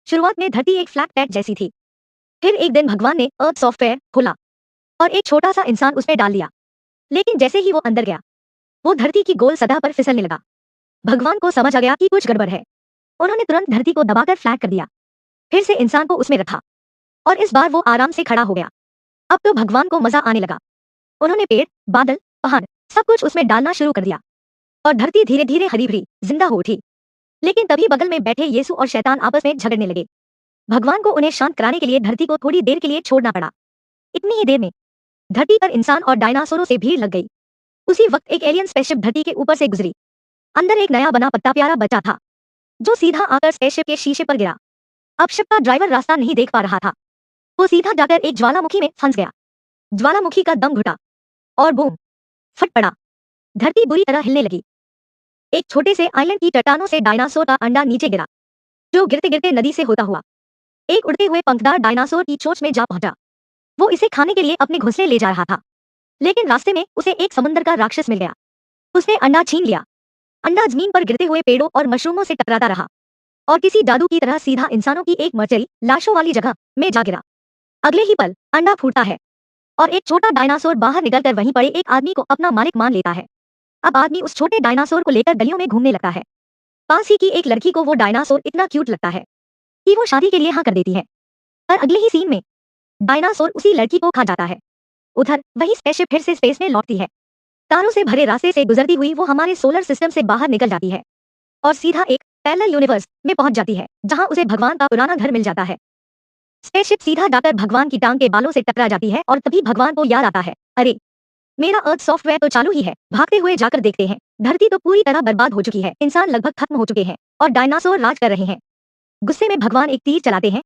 शुरुआत में धरती एक फ्लैट पैड जैसी थी। फिर एक दिन भगवान ने अर्थ सॉफ्टवेयर खोला और एक छोटा सा इंसान उसमें डाल दिया। लेकिन जैसे ही वो अंदर गया, वो धरती की गोल सतह पर फिसलने लगा। भगवान को समझ आ गया कि कुछ गड़बड़ है। उन्होंने तुरंत धरती को दबाकर फ्लैट कर दिया, फिर से इंसान को उसमें रखा और इस बार वो आराम से खड़ा हो गया। अब तो भगवान को मजा आने लगा। उन्होंने पेड़, बादल, पहाड़ सब कुछ उसमें डालना शुरू कर दिया और धरती धीरे धीरे हरी भरी जिंदा हो उठी। लेकिन तभी बगल में बैठे यीशु और शैतान आपस में झगड़ने लगे। भगवान को उन्हें शांत कराने के लिए धरती को थोड़ी देर के लिए छोड़ना पड़ा। इतनी ही देर में धरती पर इंसान और डायनासोरों से भीड़ लग गई। उसी वक्त एक एलियन स्पेसशिप धरती के ऊपर से गुजरी। अंदर एक नया बना पत्ता प्यारा बच्चा था, जो सीधा आकर स्पेसशिप के शीशे पर गिरा। अब शिप का ड्राइवर रास्ता नहीं देख पा रहा था। वो सीधा जाकर एक ज्वालामुखी में फंस गया। ज्वालामुखी का दम घुटा और बूम फट पड़ा। धरती बुरी तरह हिलने लगी। एक छोटे से आइलैंड की चट्टानों से डायनासोर का अंडा नीचे गिरा, जो गिरते गिरते नदी से होता हुआ एक उड़ते हुए पंखदार डायनासोर की चोंच में जा पहुंचा। वो इसे खाने के लिए अपने घोंसले ले जा रहा था, लेकिन रास्ते में उसे एक समुद्र का राक्षस मिल गया। उसने अंडा छीन लिया। अंडा जमीन पर गिरते हुए पेड़ों और मशरूमों से टकराता रहा और किसी जादू की तरह सीधा इंसानों की एक मरचरी लाशों वाली जगह में जा गिरा। अगले ही पल अंडा फूटता है और एक छोटा डायनासोर बाहर निकलकर वहीं पड़े एक आदमी को अपना मालिक मान लेता है। अब आदमी उस छोटे डायनासोर को लेकर गलियों में घूमने लगता है। पास ही की एक लड़की को वो डायनासोर इतना क्यूट लगता है कि वो शादी के लिए हाँ कर देती है। पर अगले ही सीन में डायनासोर उसी लड़की को खा जाता है। उधर वही स्पेसशिप फिर से स्पेस में लौटती है। तारों से भरे रास्ते से गुजरती हुई वो हमारे सोलर सिस्टम से बाहर निकल जाती है और सीधा एक पैरेलल यूनिवर्स में पहुंच जाती है, जहां उसे भगवान का पुराना घर मिल जाता है। स्पेसशिप सीधा जाकर भगवान की टांग के बालों से टकरा जाती है और तभी भगवान को याद आता है, अरे मेरा अर्थ सॉफ्टवेयर तो चालू ही है। भागते हुए जाकर देखते हैं, धरती तो पूरी तरह बर्बाद हो चुकी है, इंसान लगभग खत्म हो चुके हैं और डायनासोर राज कर रहे हैं। गुस्से में भगवान एक तीर चलाते हैं